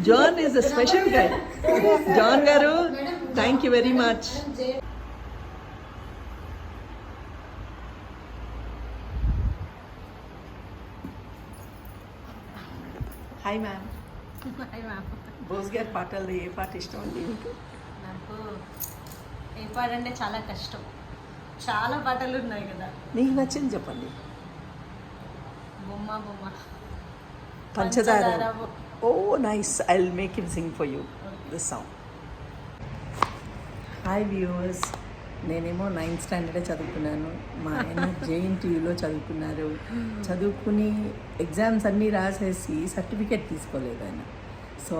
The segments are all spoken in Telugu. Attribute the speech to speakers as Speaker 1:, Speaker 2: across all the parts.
Speaker 1: John is a special guy. John garu, thank you very much. Hi ma'am. Bose గారి పాటల్లో ఏ పాట ఇష్టం అండి మీకు?
Speaker 2: నాకు ఏ పాట అంటే చాలా కష్టం, చాలా పాటలు ఉన్నాయి కదా.
Speaker 1: మీకు నచ్చింది చెప్పండి.
Speaker 2: బొమ్మ బొమ్మ
Speaker 1: పంచదార. Oh nice, I will make him sing for you this song. Hi viewers, నేనేమో 9th స్టాండర్డే చదువుకున్నాను. మా ఆయన JNTUలో చదువుకున్నారు. చదువుకుని ఎగ్జామ్స్ అన్నీ రాసేసి సర్టిఫికేట్ తీసుకోలేదు ఆయన. సో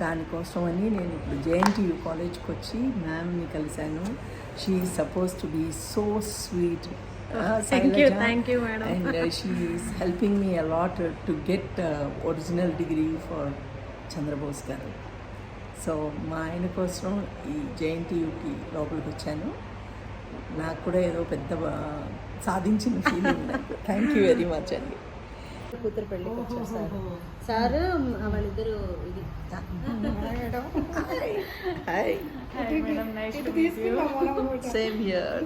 Speaker 1: దానికోసం అని నేను ఇప్పుడు JNTU కాలేజ్కి వచ్చి మ్యామ్ని కలిశాను. She is suppose to be so sweet.
Speaker 2: Thank you madam.
Speaker 1: And she is helping me a lot to get original degree for Chandrabose garu. So మా ఆయన కోసం ఈ JNTUకి లోపలికి వచ్చాను. నాకు కూడా ఏదో పెద్ద సాధించిన feeling. Thank you very much అండి.
Speaker 2: కూతురు పెళ్ళికి వచ్చేసారు సార్, వాళ్ళిద్దరు ఇది
Speaker 1: సేమ్ హియర్.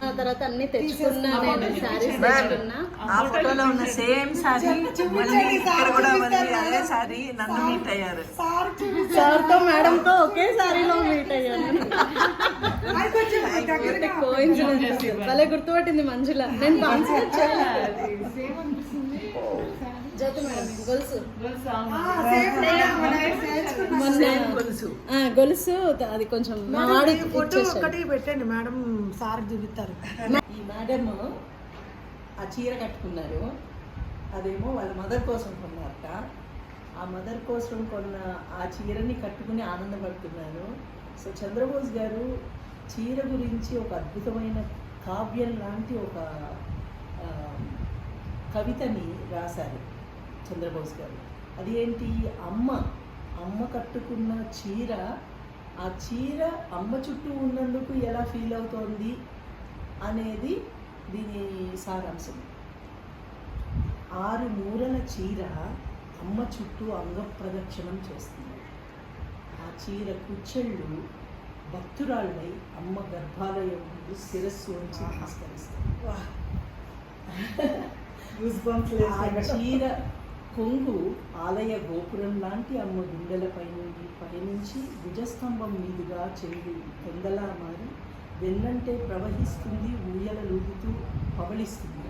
Speaker 2: ఆ తర్వాత అన్ని తెచ్చుకున్నా, నేను శారీస్ తెచ్చుకున్నా.
Speaker 1: ఆ ఫోటోలో ఉన్న సేమ్ సారీ మళ్ళీ ఇక్కడ కూడా మళ్ళీ అదే సారీ నన్ను మీట్ అయ్యారు.
Speaker 2: సార్తో మేడంతో ఒకే సారీలో మీట్ అయ్యాను. కోయిన్సిడెన్స్ భలే గుర్తుపట్టింది మంజుల. నేను గొలుసు అది కొంచెం
Speaker 3: ఒకటి పెట్టండి మేడం, సార్ చూపిస్తారు.
Speaker 1: ఈ మేడం ఆ చీర కట్టుకున్నారు, అదేమో వాళ్ళ మదర్ కోసం కొన్నారట. ఆ మదర్ కోసం కొన్న ఆ చీరని కట్టుకుని ఆనందపడుతున్నారు. సో చంద్రబోస్ గారు చీర గురించి ఒక అద్భుతమైన కావ్యం లాంటి ఒక కవితని రాశారు చంద్రబోస్ గారు. అది ఏంటి, అమ్మ కట్టుకున్న చీర, ఆ చీర అమ్మ చుట్టూ ఉన్నందుకు ఎలా ఫీల్ అవుతోంది అనేది దీని సారాంశం. 6 మూరల చీర అమ్మ చుట్టూ అంగప్రదక్షిణం చేస్తుంది. ఆ చీర కుచ్చెళ్ళు భక్తురాళ్ళై అమ్మ గర్భాలయం ముందు శిరస్సు నుంచి నమస్కరిస్తుంది. ఆ చీర కొంగు ఆలయ గోపురం లాంటి అమ్మ గుండెలపై నుండి పయనించి భుజస్తంభం మీదుగా చెంది పొందలా మారి వెన్నంటే ప్రవహిస్తుంది, ఊయలలుగుతూ పవళిస్తుంది.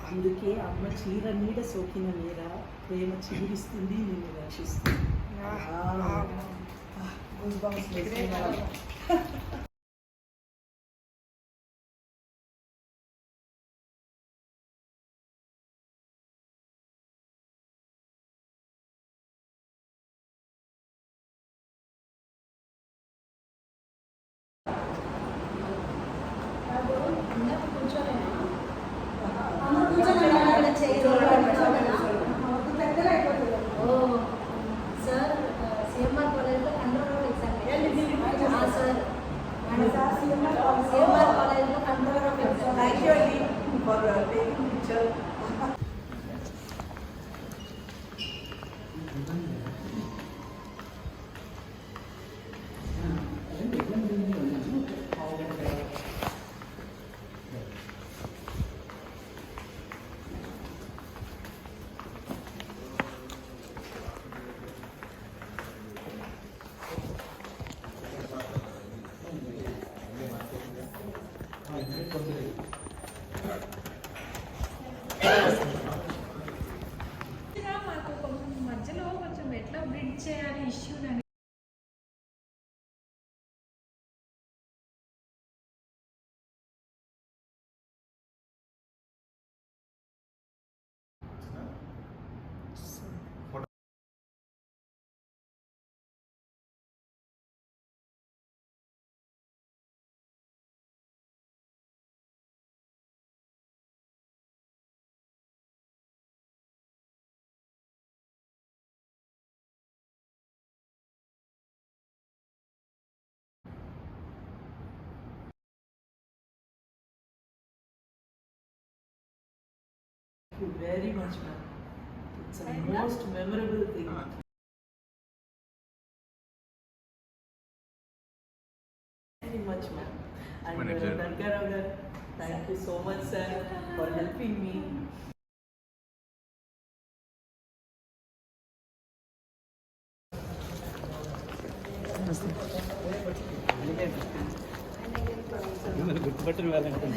Speaker 1: అందుకే అమ్మ చీర నీడ సోకిన నేర ప్రేమ చిగురిస్తుంది, నిన్ను రక్షిస్తుంది.
Speaker 2: సార్ CMR కాలేజ్లో కంట్రోలర్ ఎగ్జామ్. సార్ CMR కాలేజ్లో controller of exam.
Speaker 1: Thank you అండి ఫర్ టేకింగ్ పిక్చర్.
Speaker 4: మాకు కొంచెం మధ్యలో కొంచెం ఎట్లా బ్రిడ్జ్ చేయాలి issue
Speaker 1: Thank you very much, ma'am. It's a most memorable thing. Much ma'am. And Durga Rao garu, thank you so much sir for helping me.
Speaker 5: గుర్తుపట్టిన వాళ్ళంటే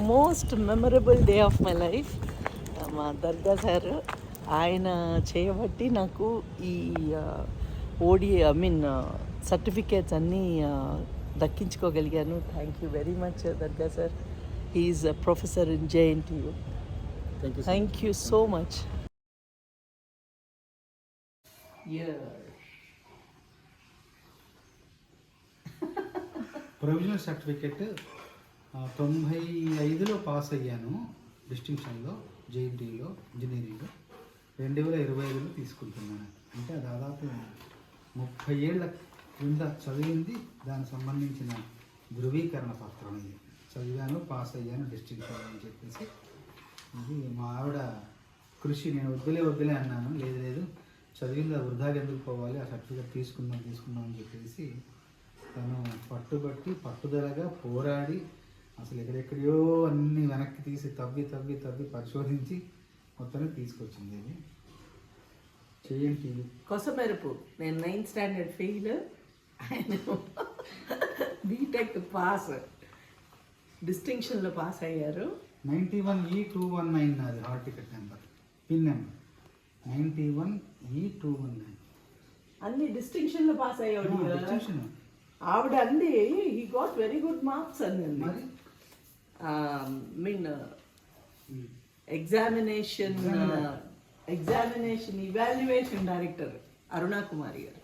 Speaker 1: most memorable day of my life మా దర్గా సార్ ఆయన చేయబట్టి నాకు ఈ సర్టిఫికేట్స్ అన్నీ దక్కించుకోగలిగాను. Thank you very much Durga sir. He's professor in JNTU. Thank you so much.
Speaker 5: Provisional certificate 95లో పాస్ అయ్యాను డిస్టింక్షన్లో JNTUలో ఇంజనీరింగ్లో. 2025లో తీసుకుంటున్నాను. అంటే దాదాపు 30 ఏళ్ల క్రింద చదివింది, దానికి సంబంధించిన ధృవీకరణ పత్రం ఇది. చదివాను, పాస్ అయ్యాను డిస్టింక్షన్ అని చెప్పేసి. ఇది మా ఆవిడ కృషి. నేను వద్దులే అన్నాను. లేదు చదివింది వృధాగా ఎందుకు పోవాలి, ఆ సర్టిఫికెట్ తీసుకుందాం అని చెప్పేసి తను పట్టుదలగా పోరాడి అసలు ఎక్కడెక్కడో అన్నీ వెనక్కి తీసి తవ్వి పరిశోధించి మొత్తాన్ని తీసుకొచ్చింది. ఇది చేయండి
Speaker 1: కొసమెరుపు. నేను 9th స్టాండర్డ్ ఫెయిల్, ఆయన బీటెక్ పాస్, డిస్టింక్షన్లో పాస్ అయ్యారు.
Speaker 5: 91E219 అది hall ticket number, pin number 91E219.
Speaker 1: అన్ని డిస్టింక్షన్లో పాస్ అయ్యాడు.
Speaker 5: డిస్టింక్షన్
Speaker 1: ఆవిడ అంది he got very good marks అంది. ఎగ్జామినేషన్ ఇవాల్యుయేషన్ డైరెక్టర్ అరుణా కుమారి గారు.